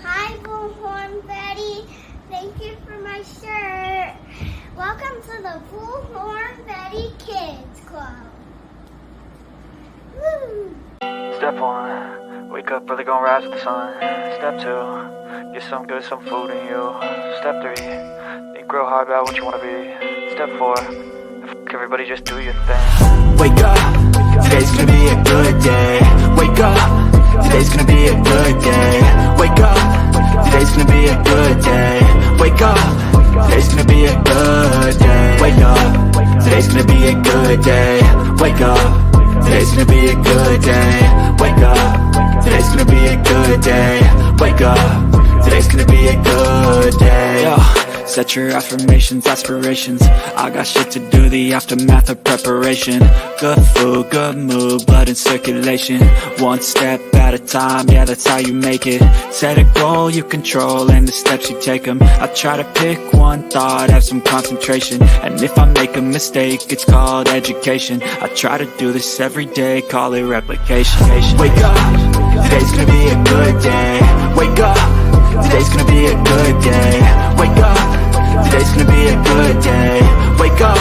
Hi, Bullhorn Betty. Thank you for my shirt. Welcome to the Bullhorn Betty Kids Club. Woo! Step 1, wake up early, gonna rise with the sun. Step 2, get some food in you. Step 3, think real hard about what you wanna be. Step 4, everybody just do your thing. Wake up, today's gonna be a good day. Wake up, today's gonna be a good day. Wake up, today's gonna be a good day. Wake up, today's gonna be a good day. Wake up, today's gonna be a good day. Wake up, today's gonna be a good day. Wake up, today's gonna be a good day. Wake up, today's gonna be a good day. Yo, set your affirmations, aspirations. I got shit to do, the aftermath of preparation. Good food, good mood, blood in circulation. One step at a time, yeah, that's how you make it. Set a goal you control and the steps you take them. I try to pick one thought, have some concentration. And if I make a mistake, it's called education. I try to do this every day, call it replication. Wake up, today's gonna be a good day. Wake up, today's gonna be a good day. Wake up, today's gonna be a good day. Wake up,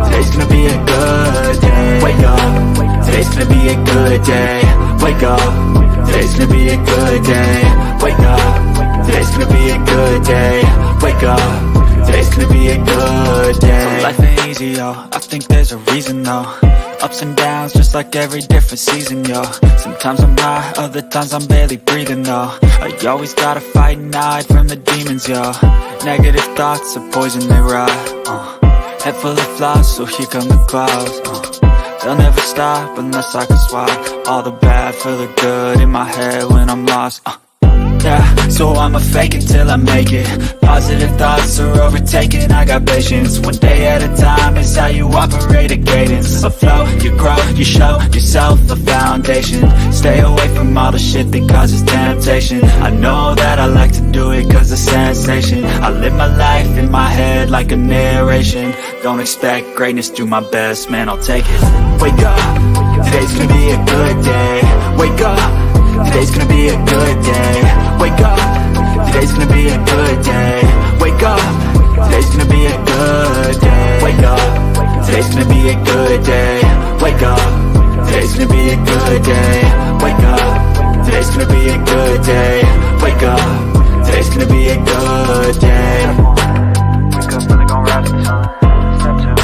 today's gonna be a good day. Wake up, today's gonna be a good day. Wake up, today's gonna be a good day. Wake up, today's gonna be a good day. Wake up, today's gonna be a good day. So life ain't easy, yo, I think there's a reason though. Ups and downs, just like every different season, yo. Sometimes I'm high, other times I'm barely breathing, though. I always gotta fight and hide from the demons, yo. Negative thoughts are poison, they rot. Head full of flies, so here come the clouds. They'll never stop unless I can swap all the bad for the good in my head when I'm lost. Yeah, so I'ma fake it till I make it. Positive thoughts are overtaken, I got patience. One day at a time is how you operate a cadence. A flow, you grow, you show yourself a foundation. Stay away from all the shit that causes temptation. I know that I like to do it cause it's sensation. I live my life in my head like a narration. Don't expect greatness, do my best, man, I'll take it. Wake up, today's gonna be a good day. Wake up, today's gonna be a good day. Wake up, today's gonna be a good day. Wake up, today's gonna be a good day. Wake up, today's gonna be a good day. Wake up, today's gonna be a good day. Wake up, today's gonna be a good day. Wake up, today's gonna be a good day. Wake up early, gonna rise with the sun. Step 2,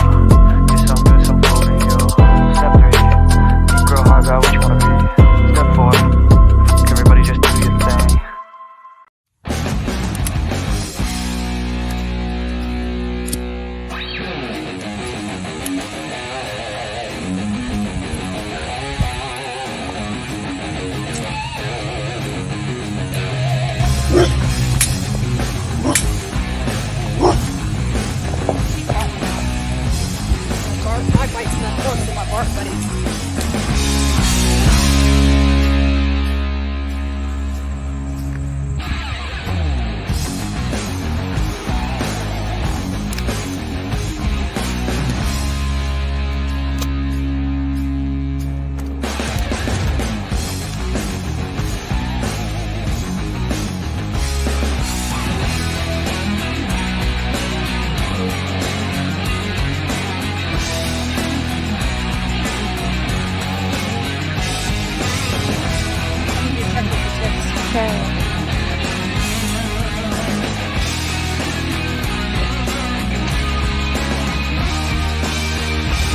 get some food in you. Step 3, think real hard about what you wanna be. Step 4, everybody just do your thing. My bite's not close to my bark, buddy.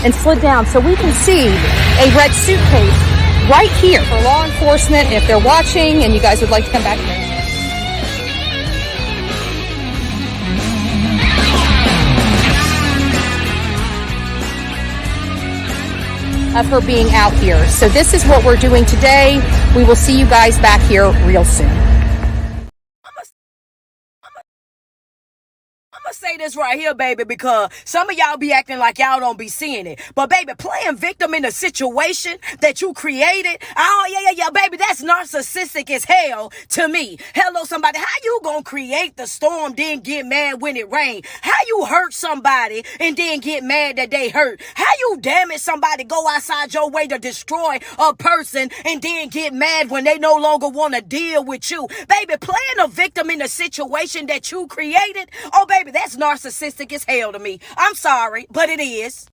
And slid down so we can see a red suitcase right here for law enforcement if they're watching and you guys would like to come back here. Of her being out here. So this is what we're doing today. We will see you guys back here real soon. I'ma say this right here, baby, because some of y'all be acting like y'all don't be seeing it. But, baby, playing victim in a situation that you created, oh, yeah, baby, that's narcissistic as hell to me. Hello, somebody. How you gonna create the storm, then get mad when it rain? How you hurt somebody and then get mad that they hurt? How you damage somebody, go outside your way to destroy a person and then get mad when they no longer want to deal with you? Baby, playing a victim in a situation that you created, oh baby, that's narcissistic as hell to me. I'm sorry, but it is.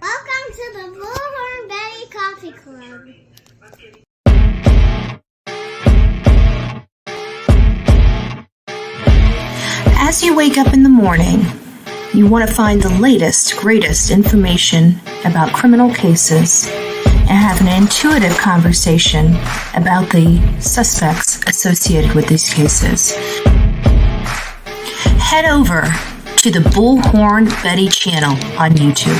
Welcome to the Bullhorn Betty Coffee Club. As you wake up in the morning, you want to find the latest, greatest information about criminal cases and have an intuitive conversation about the suspects associated with these cases. Head over to the Bullhorn Betty channel on YouTube.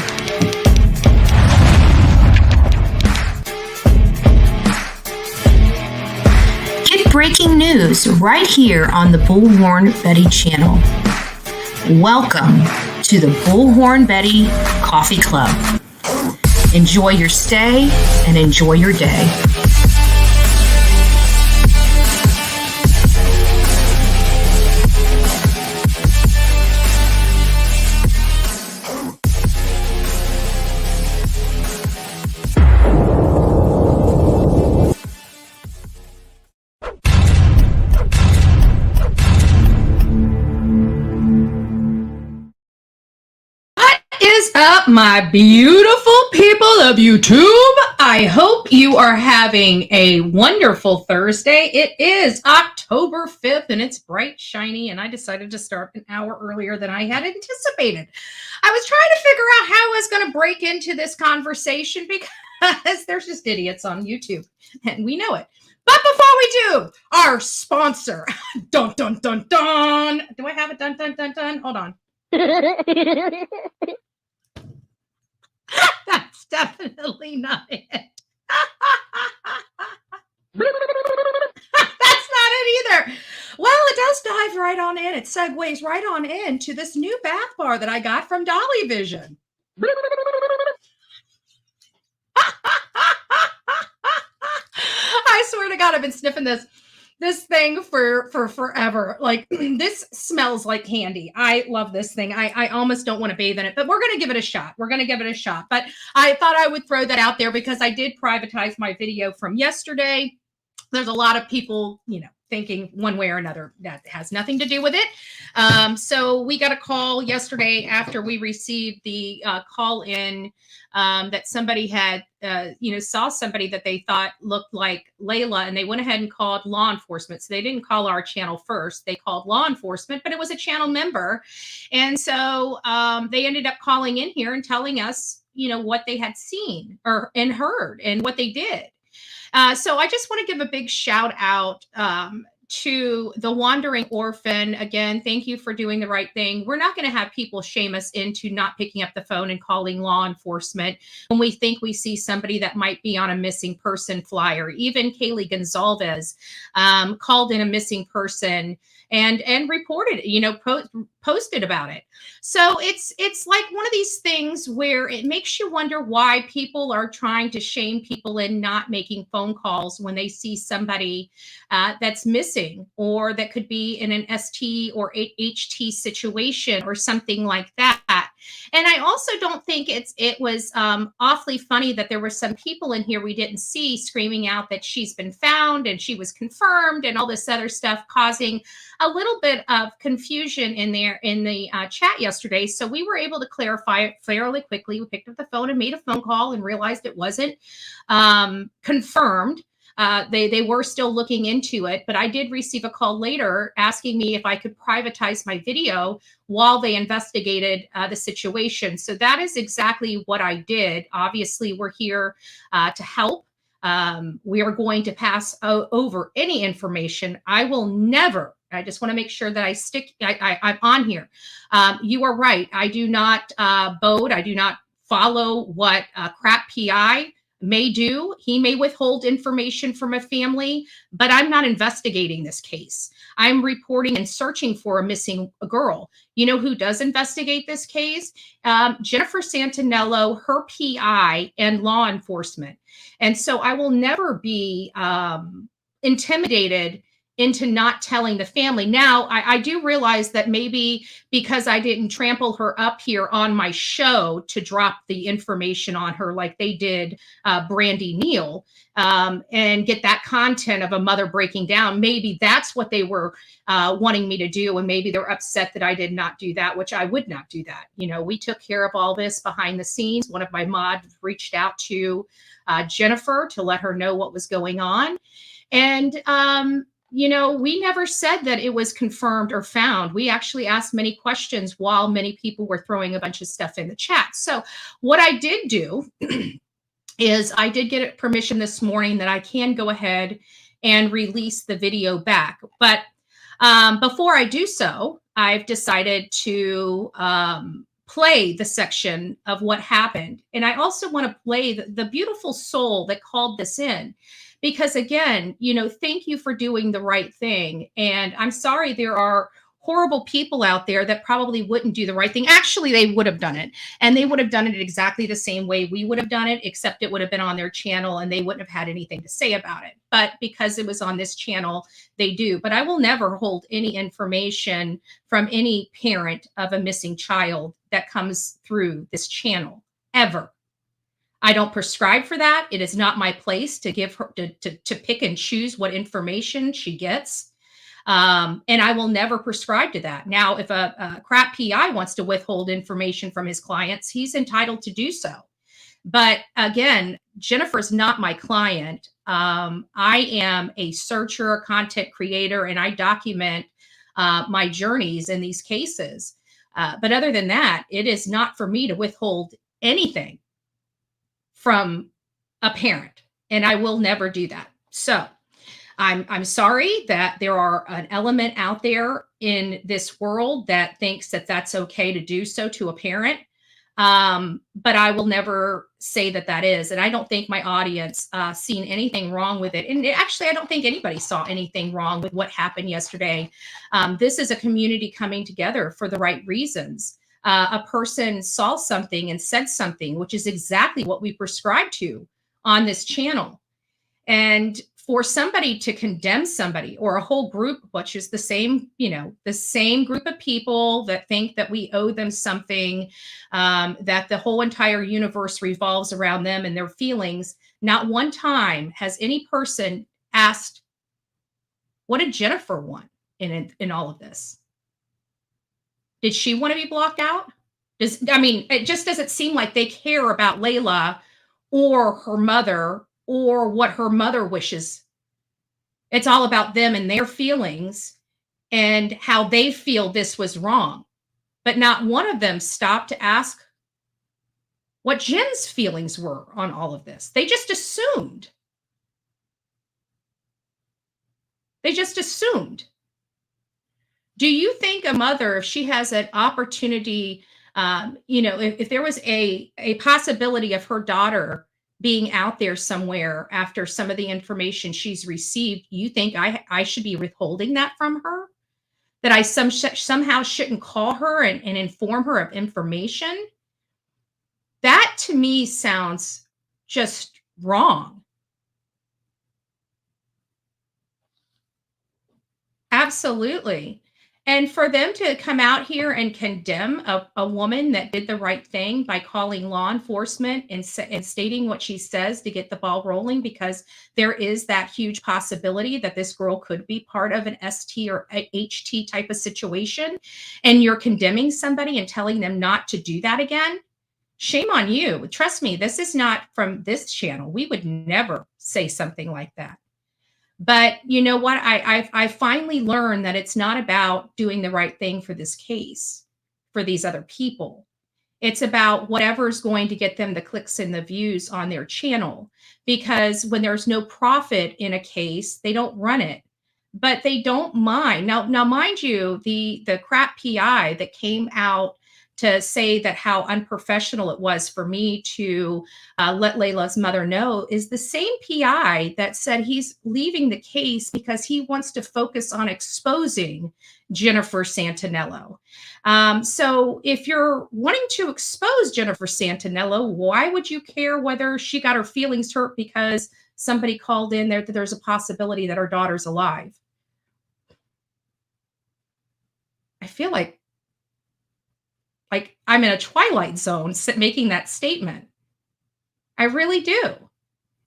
Get breaking news right here on the Bullhorn Betty channel. Welcome to the Bullhorn Betty Coffee Club. Enjoy your stay and enjoy your day. Up, my beautiful people of YouTube. I hope you are having a wonderful Thursday. It is October 5th and it's bright, shiny, and I decided to start an hour earlier than I had anticipated. I was trying to figure out how I was going to break into this conversation because there's just idiots on YouTube and we know it. But before we do, our sponsor, dun, dun, dun, dun. Do I have a dun, dun, dun, dun? Hold on. That's definitely not it. That's not it either. Well, it does dive right on in. It segues right on into this new bath bar that I got from Dolly Vision. I swear to God, I've been sniffing this thing for forever. Like, this smells like candy. I love this thing. I almost don't want to bathe in it, but we're going to give it a shot. But I thought I would throw that out there because I did privatize my video from yesterday. There's a lot of people, thinking one way or another that has nothing to do with it. So we got a call yesterday after we received the call in that somebody had, saw somebody that they thought looked like Layla, and they went ahead and called law enforcement. So they didn't call our channel first. They called law enforcement, but it was a channel member. And so they ended up calling in here and telling us, what they had seen and heard and what they did. So I just want to give a big shout out to the Wandering Orphan. Again, thank you for doing the right thing. We're not going to have people shame us into not picking up the phone and calling law enforcement when we think we see somebody that might be on a missing person flyer. Even Kaylee Gonzalez called in a missing person and reported it, posted about it. So it's like one of these things where it makes you wonder why people are trying to shame people in not making phone calls when they see somebody that's missing, or that could be in an ST or HT situation or something like that. And I also don't think it was awfully funny that there were some people in here we didn't see screaming out that she's been found and she was confirmed and all this other stuff, causing a little bit of confusion in the chat yesterday. So we were able to clarify it fairly quickly. We picked up the phone and made a phone call and realized it wasn't confirmed. They were still looking into it, but I did receive a call later asking me if I could privatize my video while they investigated the situation. So that is exactly what I did. Obviously, we're here to help. We are going to pass over any information. I will never. I just want to make sure that I'm on here. You are right. I do not bode. I do not follow what crap PI may do. He may withhold information from a family, but I'm not investigating this case. I'm reporting and searching for a missing girl. You know who does investigate this case? Jennifer Santanello, her PI, and law enforcement. And so I will never be intimidated into not telling the family. Now, I do realize that maybe because I didn't trample her up here on my show to drop the information on her like they did Brandy Neal, and get that content of a mother breaking down, maybe that's what they were wanting me to do. And maybe they're upset that I did not do that, which I would not do that. You know, we took care of all this behind the scenes. One of my mods reached out to Jennifer to let her know what was going on. And, you know, we never said that it was confirmed or found. We actually asked many questions while many people were throwing a bunch of stuff in the chat. So what I did do is I did get permission this morning that I can go ahead and release the video back. But before I do so, I've decided to play the section of what happened. And I also want to play the beautiful soul that called this in. Because again, you know, thank you for doing the right thing. And I'm sorry there are horrible people out there that probably wouldn't do the right thing. Actually, they would have done it. And they would have done it exactly the same way we would have done it, except it would have been on their channel and they wouldn't have had anything to say about it. But because it was on this channel, they do. But I will never hold any information from any parent of a missing child that comes through this channel, ever. I don't prescribe for that. It is not my place to give her to pick and choose what information she gets. And I will never prescribe to that. Now, if a crap PI wants to withhold information from his clients, he's entitled to do so. But again, Jennifer's not my client. I am a searcher, a content creator, and I document my journeys in these cases. But other than that, it is not for me to withhold anything from a parent, and I will never do that. So I'm sorry that there are an element out there in this world that thinks that that's okay to do so to a parent. But I will never say that that is. And I don't think my audience seen anything wrong with it. And actually, I don't think anybody saw anything wrong with what happened yesterday. This is a community coming together for the right reasons. A person saw something and said something, which is exactly what we prescribe to on this channel. And for somebody to condemn somebody or a whole group, which is the same, you know, the same group of people that think that we owe them something, that the whole entire universe revolves around them and their feelings. Not one time has any person asked, what did Jennifer want in all of this? Did she want to be blocked out? It just doesn't seem like they care about Layla or her mother or what her mother wishes. It's all about them and their feelings and how they feel this was wrong. But not one of them stopped to ask what Jen's feelings were on all of this. They just assumed. They just assumed. Do you think a mother, if she has an opportunity, if there was a possibility of her daughter being out there somewhere after some of the information she's received, you think I should be withholding that from her? That I somehow shouldn't call her and inform her of information? That to me sounds just wrong. Absolutely. And for them to come out here and condemn a woman that did the right thing by calling law enforcement and stating what she says to get the ball rolling, because there is that huge possibility that this girl could be part of an ST or HT type of situation, and you're condemning somebody and telling them not to do that again, shame on you. Trust me, this is not from this channel. We would never say something like that. But you know what? I finally learned that it's not about doing the right thing for this case, for these other people. It's about whatever's going to get them the clicks and the views on their channel. Because when there's no profit in a case, they don't run it. But they don't mind. Now mind you, the crap PI that came out to say that how unprofessional it was for me to let Layla's mother know is the same PI that said he's leaving the case because he wants to focus on exposing Jennifer Santanello. So if you're wanting to expose Jennifer Santanello, why would you care whether she got her feelings hurt because somebody called in there that there's a possibility that her daughter's alive? I feel like I'm in a twilight zone making that statement. I really do.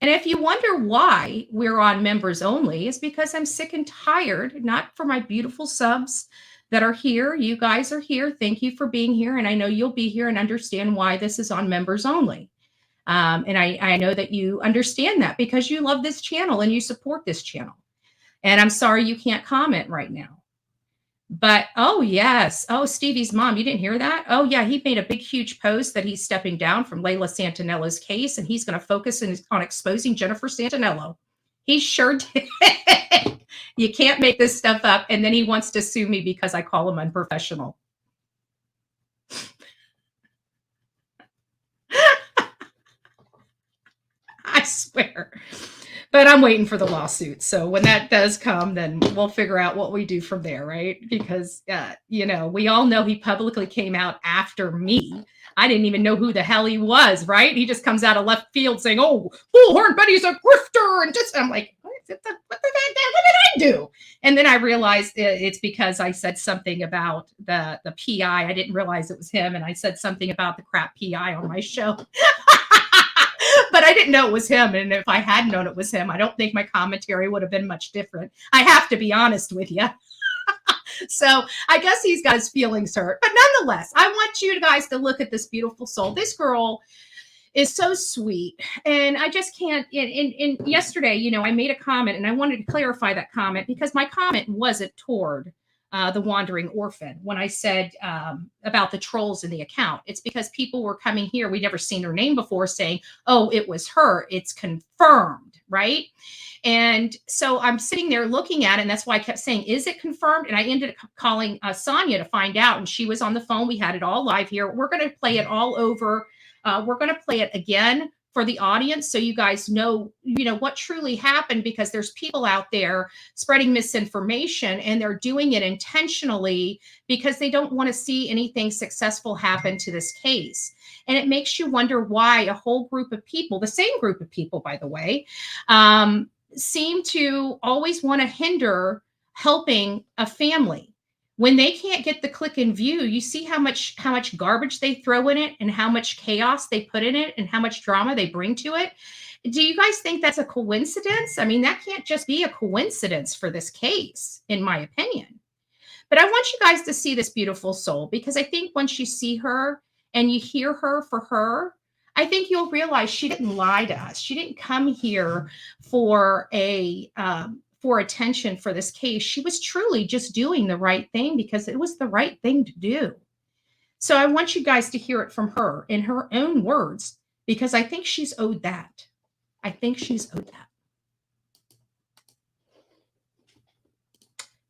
And if you wonder why we're on members only, is because I'm sick and tired, not for my beautiful subs that are here. You guys are here. Thank you for being here. And I know you'll be here and understand why this is on members only. And I know that you understand that because you love this channel and you support this channel. And I'm sorry you can't comment right now. But oh yes, oh Stevie's mom, you didn't hear that? Oh yeah, he made a big huge post that he's stepping down from Layla Santanello's case, and he's going to focus on exposing Jennifer Santanello. He sure did. You can't make this stuff up. And then he wants to sue me because I call him unprofessional. I swear. But I'm waiting for the lawsuit. So when that does come, then we'll figure out what we do from there, right? Because, we all know he publicly came out after me. I didn't even know who the hell he was, right? He just comes out of left field saying, oh, Bullhorn Betty's a grifter. And I'm like, what did I do? And then I realized it's because I said something about the PI. I didn't realize it was him. And I said something about the crap PI on my show. But I didn't know it was him. And if I had known it was him, I don't think my commentary would have been much different. I have to be honest with you. So I guess he's got his feelings hurt. But nonetheless, I want you guys to look at this beautiful soul. This girl is so sweet. And I just can't. In yesterday, I made a comment and I wanted to clarify that comment because my comment wasn't toward the wandering orphan when I said about the trolls in the account. It's because people were coming here, we'd never seen her name before, saying, oh, it was her. It's confirmed, right? And so I'm sitting there looking at it, and that's why I kept saying, is it confirmed? And I ended up calling Sonia to find out, and she was on the phone. We had it all live here. We're going to play it all over. We're going to play it again for the audience so you guys know what truly happened, because there's people out there spreading misinformation and they're doing it intentionally because they don't want to see anything successful happen to this case. And it makes you wonder why a whole group of people, the same group of people, by the way, seem to always want to hinder helping a family. When they can't get the click and view, you see how much garbage they throw in it and how much chaos they put in it and how much drama they bring to it. Do you guys think that's a coincidence? I mean, that can't just be a coincidence for this case, in my opinion. But I want you guys to see this beautiful soul, because I think once you see her and you hear her for her, I think you'll realize she didn't lie to us. She didn't come here for attention for this case. She was truly just doing the right thing because it was the right thing to do. So I want you guys to hear it from her in her own words, because I think she's owed that. I think she's owed that.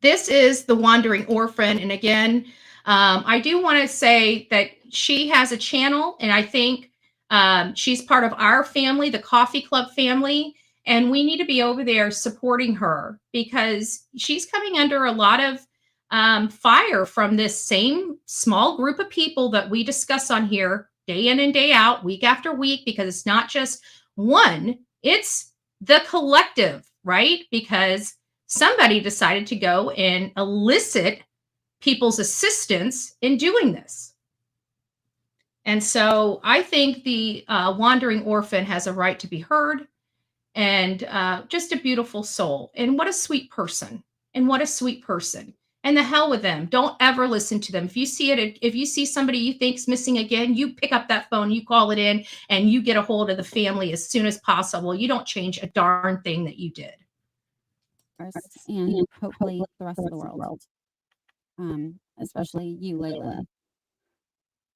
This is the Wandering Orphan. And again, I do want to say that she has a channel, and I think she's part of our family, the Coffee Club family. And we need to be over there supporting her because she's coming under a lot of fire from this same small group of people that we discuss on here day in and day out, week after week, because it's not just one, it's the collective, right? Because somebody decided to go and elicit people's assistance in doing this. And so I think the Wandering Orphan has a right to be heard. And just a beautiful soul. And what a sweet person. And what a sweet person. And the hell with them. Don't ever listen to them. If you see it, if you see somebody you think's missing again, you pick up that phone, you call it in, and you get a hold of the family as soon as possible. You don't change a darn thing that you did. And hopefully the rest of the world. Especially you, Layla.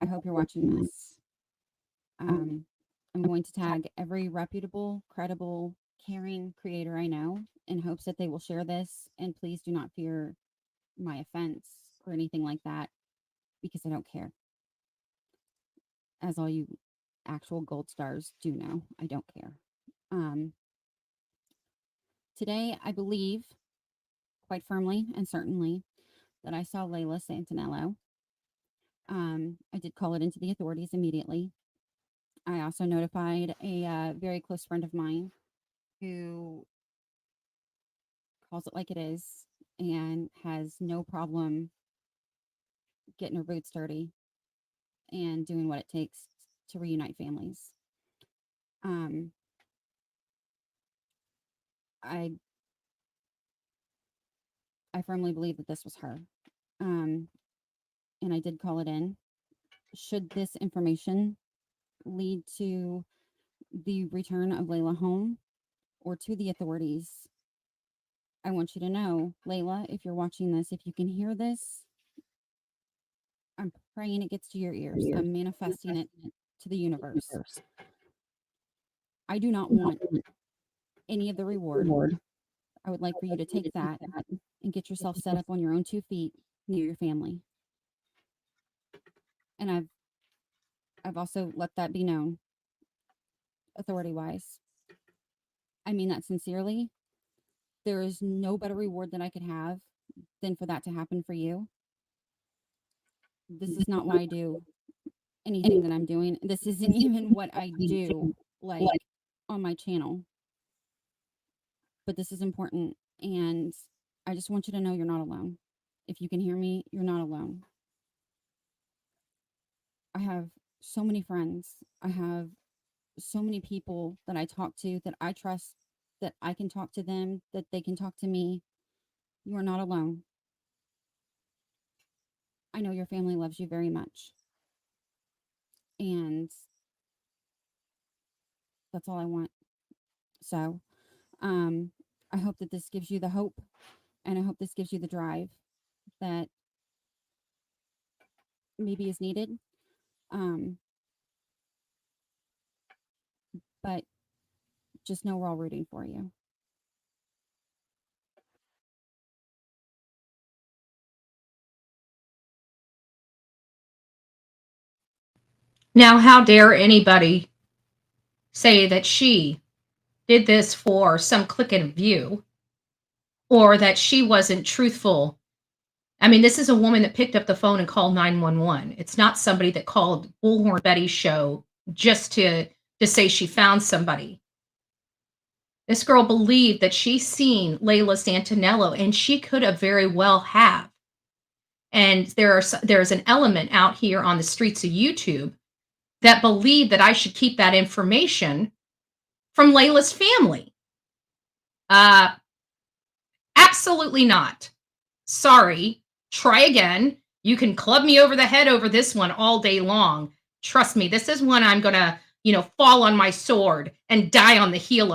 I hope you're watching this. I'm going to tag every reputable, credible, caring creator I know in hopes that they will share this. And please do not fear my offense or anything like that, because I don't care. As all you actual gold stars do know, I don't care. Today, I believe quite firmly and certainly that I saw Layla Santanello. I did call it into the authorities immediately. I also notified a very close friend of mine who calls it like it is and has no problem getting her boots dirty and doing what it takes to reunite families. I firmly believe that this was her. And I did call it in. Should this information lead to the return of Layla home or to the authorities, I want you to know, Layla, if you're watching this, if you can hear this, I'm praying it gets to your ears. I'm manifesting it to the universe. I do not want any of the reward. I would like for you to take that and get yourself set up on your own 2 feet near your family. And I've also let that be known, authority-wise. I mean that sincerely. There is no better reward that I could have than for that to happen for you. This is not why I do anything that I'm doing. This isn't even what I do, like, on my channel. But this is important, and I just want you to know you're not alone. If you can hear me, you're not alone. I have so many friends. I have so many people that I talk to, that I trust, that I can talk to them, that they can talk to me. You are not alone. I know your family loves you very much. And that's all I want. So, I hope that this gives you the hope, and I hope this gives you the drive that maybe is needed. But just know we're all rooting for you. Now, how dare anybody say that she did this for some click and view, or that she wasn't truthful? I mean, this is a woman that picked up the phone and called 911. It's not somebody that called Bullhorn Betty's show just to say she found somebody. This girl believed that she seen Layla Santanello, and she could have very well have. And there's an element out here on the streets of YouTube that believe that I should keep that information from Layla's family. Absolutely not. Sorry. Try again. You can club me over the head over this one all day long. Trust me, this is one I'm gonna, fall on my sword and die on the hill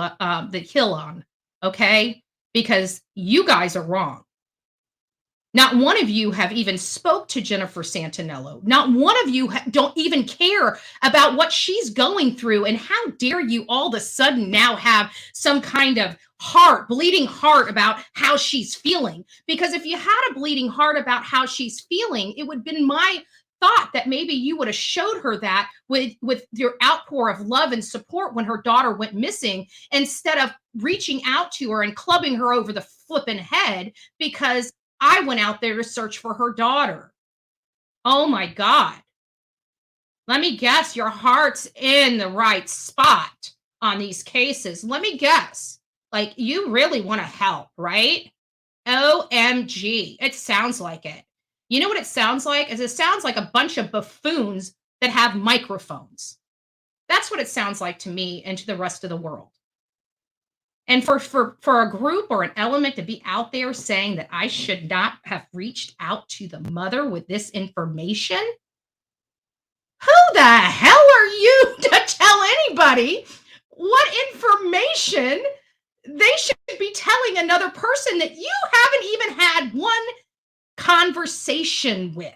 on. Okay? Because you guys are wrong. Not one of you have even spoke to Jennifer Santanello. Not one of you don't even care about what she's going through. And how dare you all of a sudden now have some kind of bleeding heart about how she's feeling? Because if you had a bleeding heart about how she's feeling, it would have been my thought that maybe you would have showed her that with your outpour of love and support when her daughter went missing, instead of reaching out to her and clubbing her over the flipping head because I went out there to search for her daughter. Oh my God. Let me guess, your heart's in the right spot on these cases. Let me guess. Like, you really want to help, right? OMG. It sounds like it. You know what it sounds like? It sounds like a bunch of buffoons that have microphones. That's what it sounds like to me and to the rest of the world. And for a group or an element to be out there saying that I should not have reached out to the mother with this information, who the hell are you to tell anybody what information they should be telling another person that you haven't even had one conversation with?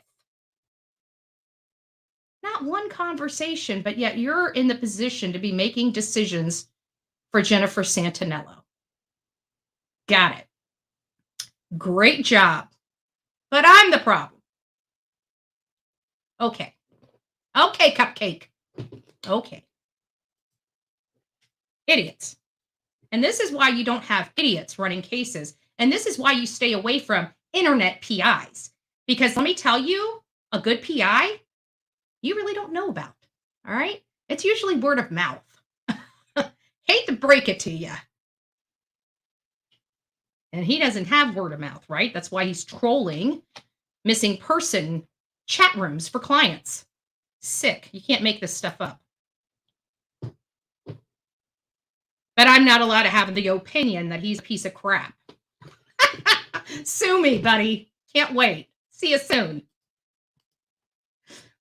Not one conversation, but yet you're in the position to be making decisions for Jennifer Santanello. Got it. Great job. But I'm the problem. Okay. Okay, Cupcake. Okay. Idiots. And this is why you don't have idiots running cases. And this is why you stay away from internet PIs. Because let me tell you, a good PI, you really don't know about. All right? It's usually word of mouth. Hate to break it to you. And he doesn't have word of mouth, right? That's why he's trolling missing person chat rooms for clients. Sick. You can't make this stuff up. But I'm not allowed to have the opinion that he's a piece of crap. Sue me, buddy. Can't wait. See you soon.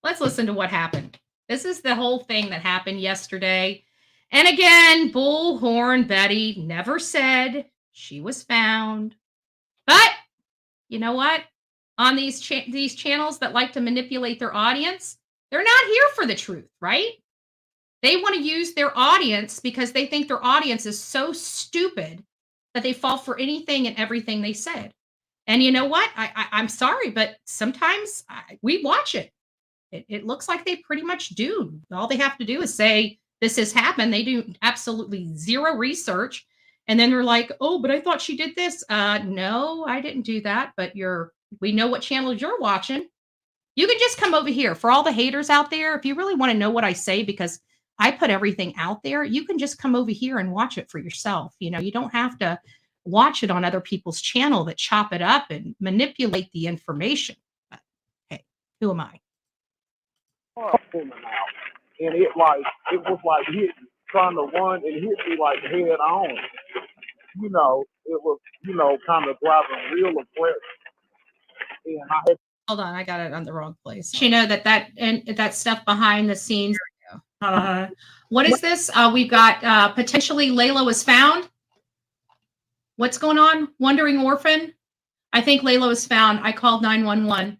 Let's listen to what happened. This is the whole thing that happened yesterday. And again, Bullhorn Betty never said she was found. But you know what? On these channels that like to manipulate their audience, they're not here for the truth, right? They want to use their audience because they think their audience is so stupid that they fall for anything and everything they said. And you know what? I'm sorry, but sometimes we watch it. It looks like they pretty much do. All they have to do is say, this has happened. They do absolutely zero research. And then they're like, oh, but I thought she did this. No, I didn't do that. But we know what channels you're watching. You can just come over here. For all the haters out there, if you really want to know what I say, because I put everything out there, you can just come over here and watch it for yourself. You know, you don't have to watch it on other people's channel that chop it up and manipulate the information. But, hey, who am I? And it was like trying to run and hit me like head on. You know, it was, kind of driving real aggressive. And I had Hold on, I got it on the wrong place. You know that stuff behind the scenes. What is this? We've got potentially Layla was found. What's going on? Wandering orphan. I think Layla was found. I called 911.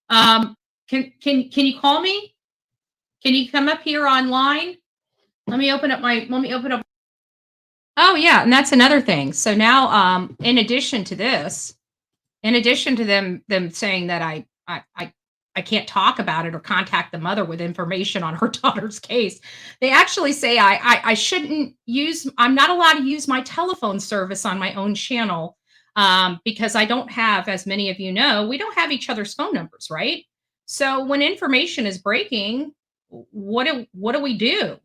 Can you call me? Can you come up here online? Let me open up. Oh yeah, and that's another thing. So now, in addition to this, in addition to them saying that I can't talk about it or contact the mother with information on her daughter's case, they actually say I shouldn't use. I'm not allowed to use my telephone service on my own channel because I don't have, as many of you know, we don't have each other's phone numbers, right? So when information is breaking, what do we do?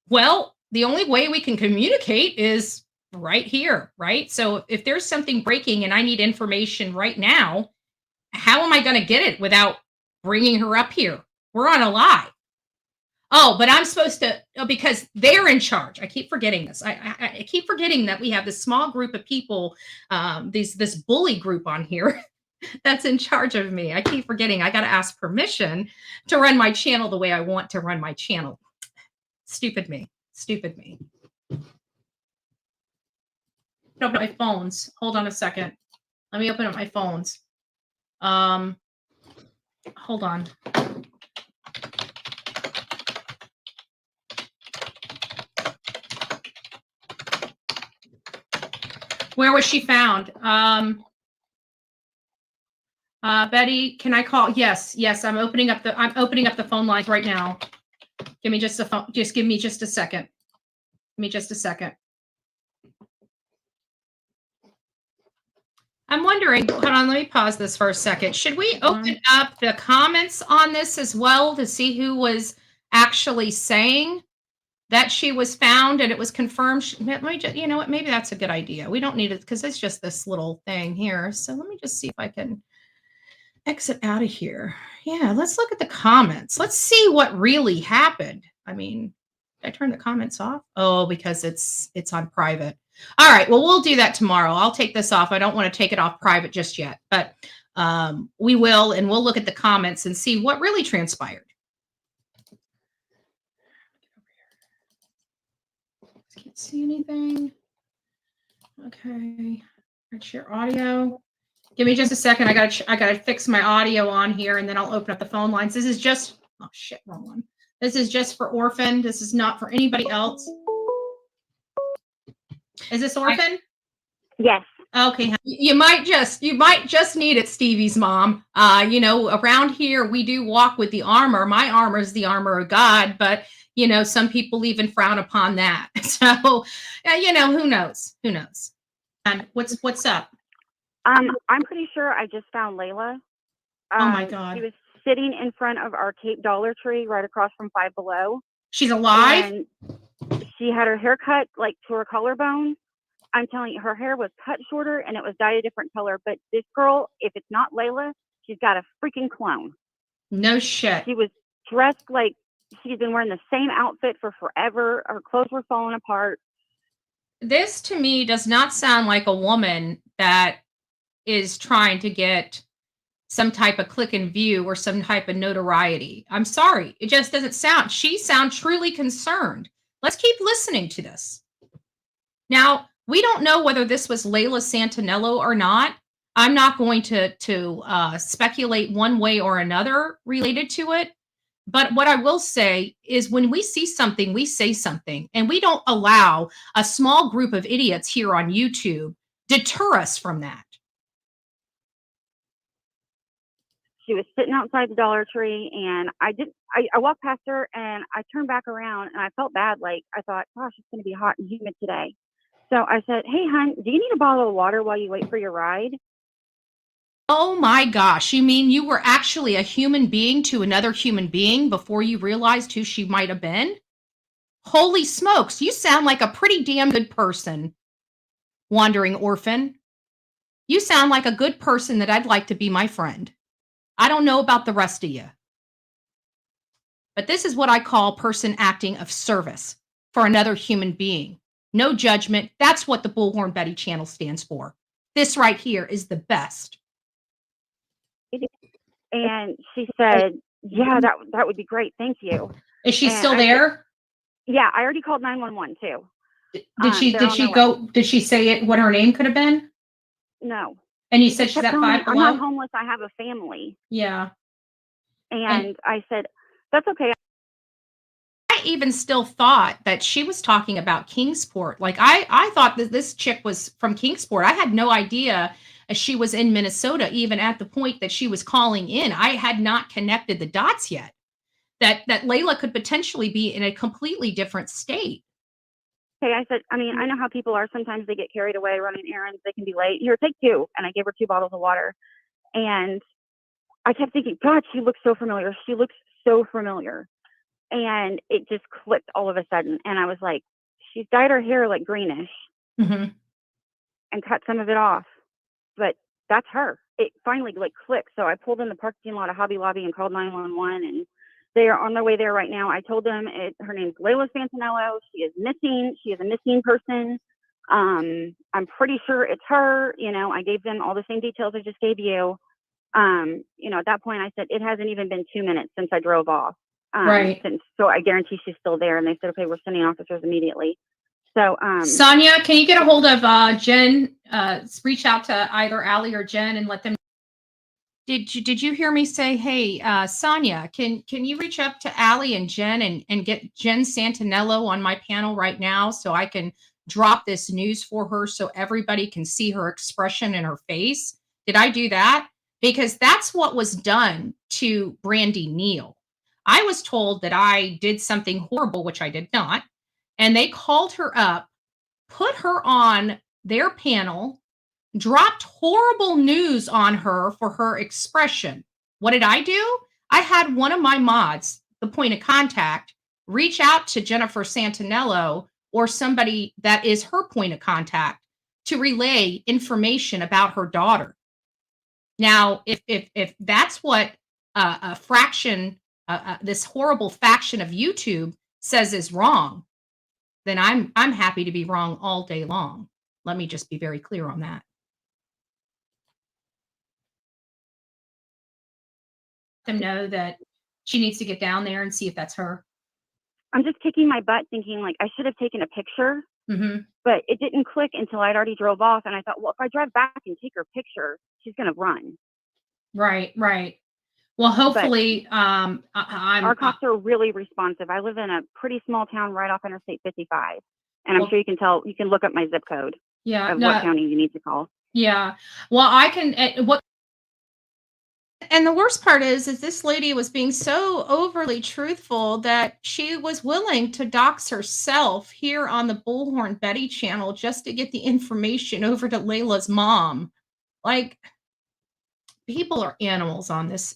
Well, the only way we can communicate is right here, right? So if there's something breaking and I need information right now, how am I going to get it without bringing her up here? We're on a live. Oh, but I'm supposed to, because they're in charge. I keep forgetting this. I keep forgetting that we have this small group of people, this bully group on here that's in charge of me. I keep forgetting I got to ask permission to run my channel the way I want to run my channel. Stupid me. Stupid me. Open up my phones. Hold on a second. Let me open up my phones. Hold on. Where was she found? Betty, can I call? Yes, I'm opening up the phone lines right now. Give me just a phone. Just give me just a second. Give me just a second. I'm wondering, hold on, let me pause this for a second. Should we open up the comments on this as well to see who was actually saying that she was found and it was confirmed? Let me just, you know what, maybe that's a good idea. We don't need it because it's just this little thing here. So let me just see if I can exit out of here. Yeah, let's look at the comments. Let's see what really happened. I mean, did I turn the comments off? Oh, because it's on private. All right, well, we'll do that tomorrow. I'll take this off. I don't want to take it off private just yet, but we will, and we'll look at the comments and see what really transpired. Can't see anything. Okay, share audio. Give me just a second. I gotta fix my audio on here, and then I'll open up the phone lines. This is just, oh shit, wrong one. This is just for Orphan. This is not for anybody else. Is this Orphan? Yes. Okay. You might just need it, Stevie's mom. You know, around here we do walk with the armor. My armor is the armor of God, but you know, some people even frown upon that. So, you know, who knows? Who knows? And what's up? I'm pretty sure I just found Layla. Oh my God. She was sitting in front of our Cape Dollar Tree right across from Five Below. She's alive? And she had her hair cut like to her collarbone. I'm telling you, her hair was cut shorter and it was dyed a different color. But this girl, if it's not Layla, she's got a freaking clone. No shit. She was dressed like she's been wearing the same outfit for forever. Her clothes were falling apart. This to me does not sound like a woman that is trying to get some type of click and view or some type of notoriety. I'm sorry. It just doesn't sound. She sounds truly concerned. Let's keep listening to this. Now, we don't know whether this was Layla Santanello or not. I'm not going to speculate one way or another related to it. But what I will say is when we see something, we say something, and we don't allow a small group of idiots here on YouTube deter us from that. She was sitting outside the Dollar Tree, and I walked past her, and I turned back around, and I felt bad. Like, I thought, gosh, it's going to be hot and humid today. So I said, hey, hon, do you need a bottle of water while you wait for your ride? Oh my gosh, you mean you were actually a human being to another human being before you realized who she might have been? Holy smokes, you sound like a pretty damn good person, wandering orphan. You sound like a good person that I'd like to be my friend. I don't know about the rest of you. But this is what I call person acting of service for another human being. No judgment. That's what the Bullhorn Betty channel stands for. This right here is the best. And she said, yeah, that would be great. Thank you. Is she still there? Yeah, I already called 911 too. Did she say it what her name could have been? No. And you said she's at Five Below? I'm not homeless. I have a family. Yeah. And I said, that's okay. I even still thought that she was talking about Kingsport. Like I thought that this chick was from Kingsport. I had no idea she was in Minnesota, even at the point that she was calling in. I had not connected the dots yet. That Layla could potentially be in a completely different state. Okay, I said, I mean, I know how people are. Sometimes they get carried away running errands. They can be late. Here, take 2. And I gave her 2 bottles of water. And I kept thinking, God, she looks so familiar. She looks so familiar. And it just clicked all of a sudden. And I was like, she's dyed her hair like greenish and cut some of it off. But that's her. It finally like clicked. So I pulled in the parking lot of Hobby Lobby and called 911. And they are on their way there right now. I told them her name's Layla Santanello. She is missing. She is a missing person. I'm pretty sure it's her. You know, I gave them all the same details I just gave you. You know, at that point I said, it hasn't even been 2 minutes since I drove off. Right. So I guarantee she's still there. And they said, okay, we're sending officers immediately. So, Sonia, can you get a hold of Jen? Reach out to either Allie or Jen and let them. Did you hear me say, hey, Sonia, can you reach up to Allie and Jen and get Jen Santanello on my panel right now so I can drop this news for her so everybody can see her expression in her face? Did I do that? Because that's what was done to Brandy Neal. I was told that I did something horrible, which I did not. And they called her up, put her on their panel, dropped horrible news on her for her expression. What did I do? I had one of my mods, the point of contact, reach out to Jennifer Santanello or somebody that is her point of contact to relay information about her daughter. Now, if that's what a fraction, this horrible faction of YouTube says is wrong, then I'm happy to be wrong all day long. Let me just be very clear on that. Them know that she needs to get down there and see if that's her. I'm just kicking my butt thinking like I should have taken a picture, but it didn't click until I'd already drove off. And I thought, well, if I drive back and take her picture, she's going to run. Right. Well, hopefully, our cops are really responsive. I live in a pretty small town right off Interstate 55. And I'm sure you can tell, you can look up my zip code of what county you need to call. Yeah. Well, I can, and the worst part is this lady was being so overly truthful that she was willing to dox herself here on the Bullhorn Betty channel just to get the information over to Layla's mom. Like, people are animals on this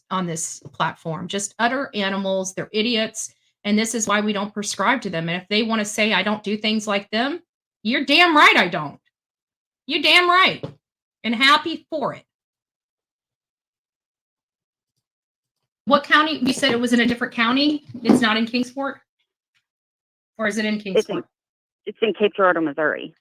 platform, just utter animals. They're idiots. And this is why we don't prescribe to them. And if they want to say, I don't do things like them, you're damn right I don't. You're damn right. And happy for it. What county? You said it was in a different county? It's not in Kingsport? Or is it in Kingsport? It's in Cape Girardeau, Missouri.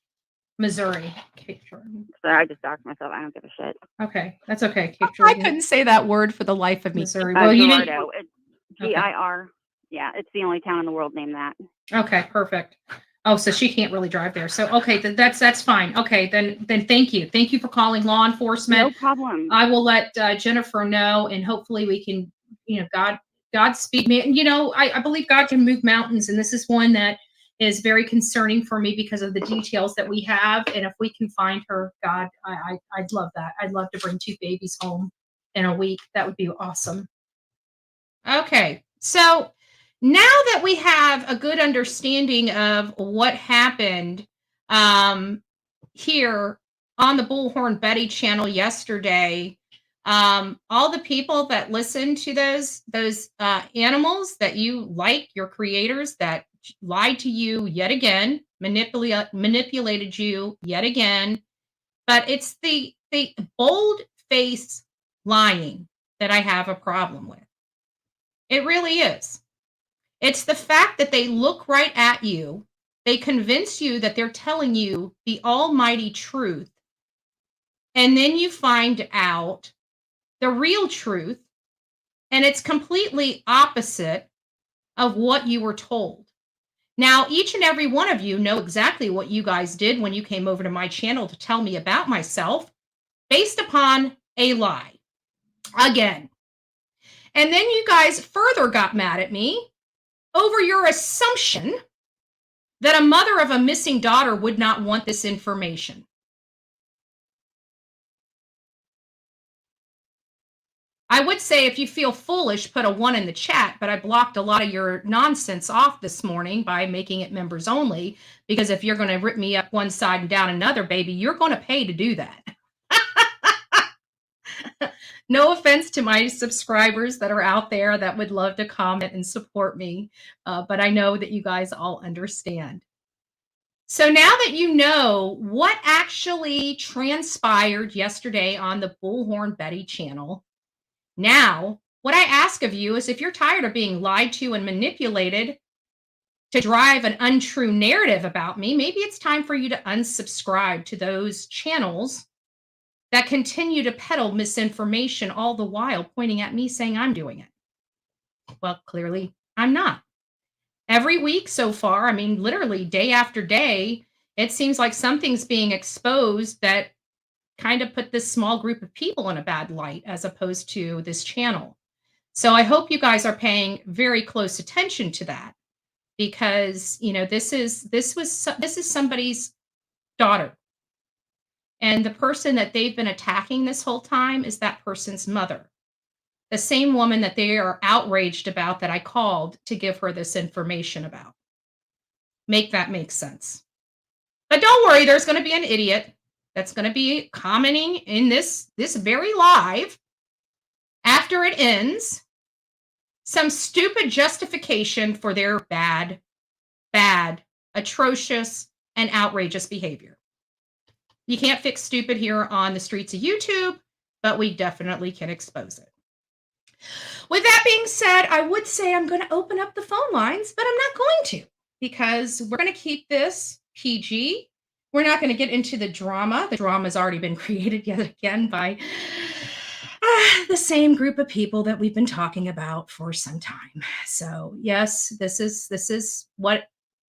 Missouri. Cape Girardeau. So I just doxed myself. I don't give a shit. Okay, that's okay. Cape Girardeau. I couldn't say that word for the life of me. Missouri. Well, you need. Girardeau. It's G-I-R. Yeah, it's the only town in the world named that. Okay, perfect. Oh, so she can't really drive there. So okay, that's fine. Okay, then thank you. Thank you for calling law enforcement. No problem. I will let Jennifer know, and hopefully we can, Godspeed me. And I believe God can move mountains, and this is one that is very concerning for me because of the details that we have. And if we can find her, God, I'd love that. I'd love to bring 2 babies home in a week. That would be awesome. Okay, so now that we have a good understanding of what happened here on the Bullhorn Betty channel yesterday, all the people that listened to those animals that you like, your creators that lied to you yet again, manipulated you yet again, but it's the bold face lying that I have a problem with. It really is. It's the fact that they look right at you. They convince you that they're telling you the almighty truth. And then you find out the real truth, and it's completely opposite of what you were told. Now, each and every one of you know exactly what you guys did when you came over to my channel to tell me about myself based upon a lie. Again. And then you guys further got mad at me over your assumption that a mother of a missing daughter would not want this information. I would say if you feel foolish, put a 1 in the chat, but I blocked a lot of your nonsense off this morning by making it members only, because if you're going to rip me up one side and down another, baby, you're going to pay to do that. No offense to my subscribers that are out there that would love to comment and support me, but I know that you guys all understand. So now that you know what actually transpired yesterday on the Bullhorn Betty channel, now what I ask of you is if you're tired of being lied to and manipulated to drive an untrue narrative about me, maybe it's time for you to unsubscribe to those channels that continue to peddle misinformation, all the while pointing at me saying I'm doing it. Well, clearly I'm not. Every week so far, I mean, literally day after day, it seems like something's being exposed that kind of put this small group of people in a bad light as opposed to this channel. So I hope you guys are paying very close attention to that, because this is somebody's daughter. And the person that they've been attacking this whole time is that person's mother. The same woman that they are outraged about that I called to give her this information about. Make that make sense. But don't worry, there's going to be an idiot that's going to be commenting in this very live after it ends some stupid justification for their bad, atrocious, and outrageous behavior. You can't fix stupid here on the streets of YouTube, but we definitely can expose it. With that being said, I would say I'm going to open up the phone lines, but I'm not going to, because we're going to keep this PG. We're not going to get into the drama. The drama has already been created yet again by the same group of people that we've been talking about for some time. So yes, this is what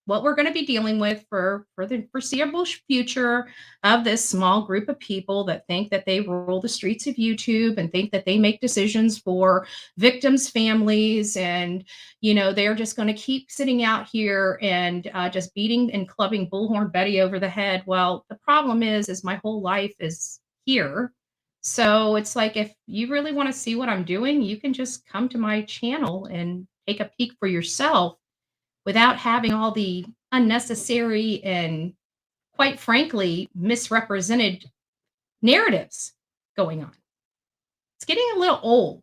we're going to be dealing with for the foreseeable future of this small group of people that think that they rule the streets of YouTube and think that they make decisions for victims' families. And, they're just going to keep sitting out here and just beating and clubbing Bullhorn Betty over the head. Well, the problem is my whole life is here. So it's like, if you really want to see what I'm doing, you can just come to my channel and take a peek for yourself, without having all the unnecessary and, quite frankly, misrepresented narratives going on. It's getting a little old.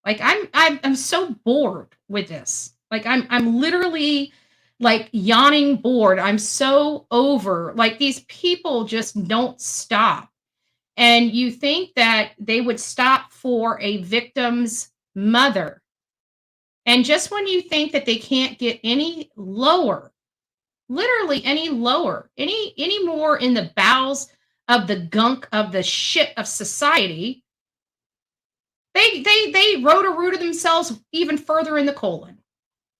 Like I'm so bored with this. Like I'm literally like yawning bored. I'm so over. Like, these people just don't stop. And you think that they would stop for a victim's mother. And just when you think that they can't get any lower, literally any lower, any more in the bowels of the gunk of the shit of society, they root themselves even further in the colon.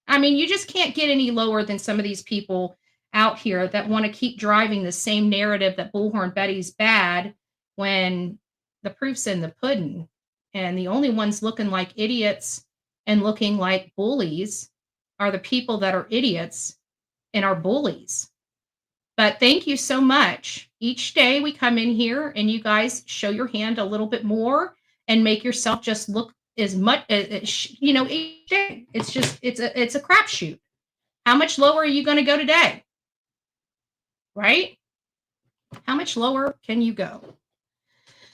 I mean, you just can't get any lower than some of these people out here that want to keep driving the same narrative that Bullhorn Betty's bad when the proof's in the pudding. And the only ones looking like idiots and looking like bullies are the people that are idiots and are bullies. But thank you so much. Each day we come in here and you guys show your hand a little bit more and make yourself just look as much as, you know, each day. It's just, it's a crapshoot. How much lower are you going to go today? Right? How much lower can you go?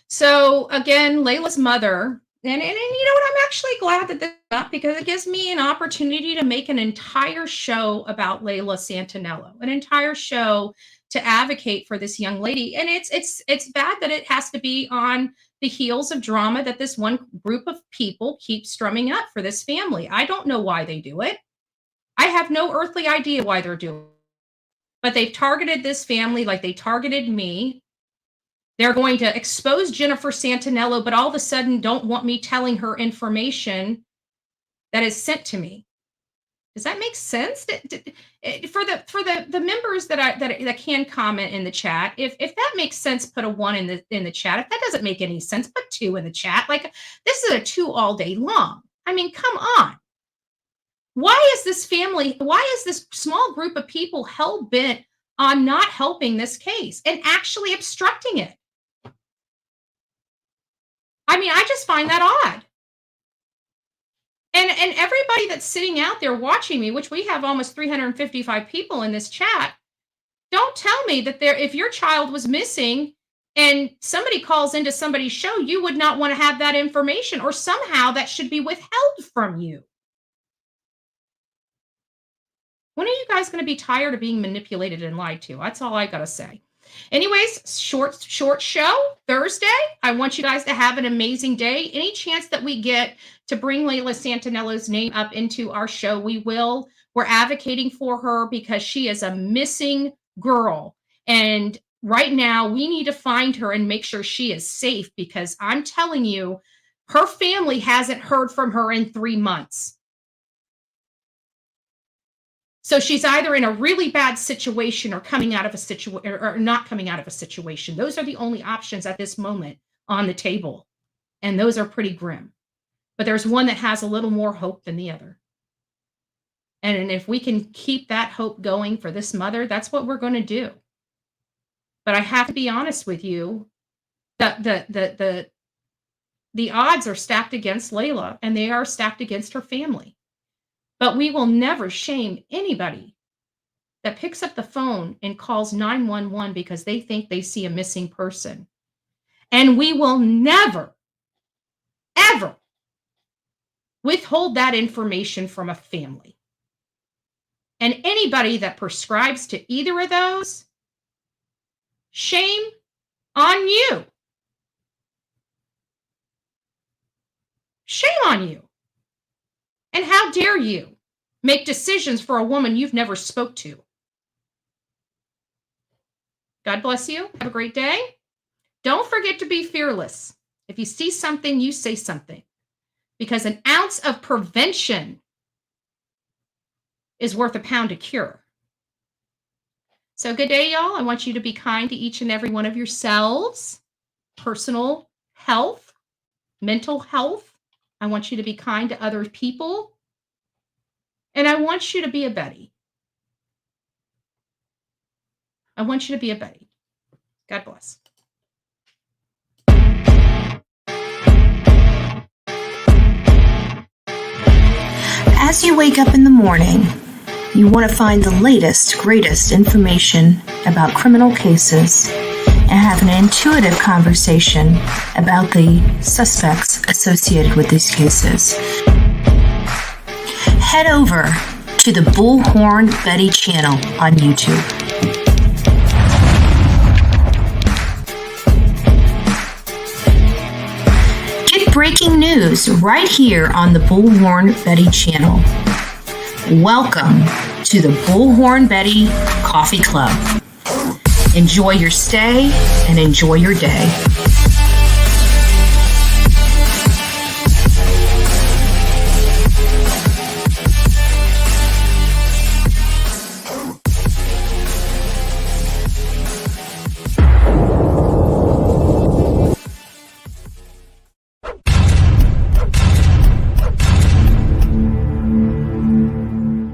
So again, Layla's mother, and you know what? I'm actually glad that this is up because it gives me an opportunity to make an entire show about Layla Santanello, an entire show to advocate for this young lady. And it's bad that it has to be on the heels of drama that this one group of people keeps strumming up for this family. I don't know why they do it. I have no earthly idea why they're doing it. But they've targeted this family like they targeted me. They're going to expose Jennifer Santanello, but all of a sudden don't want me telling her information that is sent to me. Does that make sense? For the members that can comment in the chat, if that makes sense, put a 1 in the chat. If that doesn't make any sense, put 2 in the chat. Like, this is a 2 all day long. I mean, come on. Why is this small group of people hell bent on not helping this case and actually obstructing it? I mean, I just find that odd. And everybody that's sitting out there watching me, which we have almost 355 people in this chat, don't tell me that if your child was missing and somebody calls into somebody's show, you would not want to have that information, or somehow that should be withheld from you. When are you guys going to be tired of being manipulated and lied to? That's all I got to say. Anyways, short show Thursday. I want you guys to have an amazing day. Any chance that we get to bring Layla Santanello's name up into our show, we will. We're advocating for her because she is a missing girl. And right now we need to find her and make sure she is safe, because I'm telling you, her family hasn't heard from her in 3 months. So she's either in a really bad situation or coming out of a situation, or not coming out of a situation. Those are the only options at this moment on the table. And those are pretty grim. But there's one that has a little more hope than the other. And if we can keep that hope going for this mother, that's what we're going to do. But I have to be honest with you, the odds are stacked against Layla, and they are stacked against her family. But we will never shame anybody that picks up the phone and calls 911 because they think they see a missing person. And we will never, ever withhold that information from a family. And anybody that prescribes to either of those, shame on you. Shame on you. And how dare you make decisions for a woman you've never spoke to? God bless you. Have a great day. Don't forget to be fearless. If you see something, you say something. Because an ounce of prevention is worth a pound of cure. So good day, y'all. I want you to be kind to each and every one of yourselves. Personal health, mental health. I want you to be kind to other people. And I want you to be a Betty. I want you to be a Betty. God bless. As you wake up in the morning, you want to find the latest, greatest information about criminal cases and have an intuitive conversation about the suspects associated with these cases. Head over to the Bullhorn Betty channel on YouTube. Get breaking news right here on the Bullhorn Betty channel. Welcome to the Bullhorn Betty Coffee Club. Enjoy your stay and enjoy your day.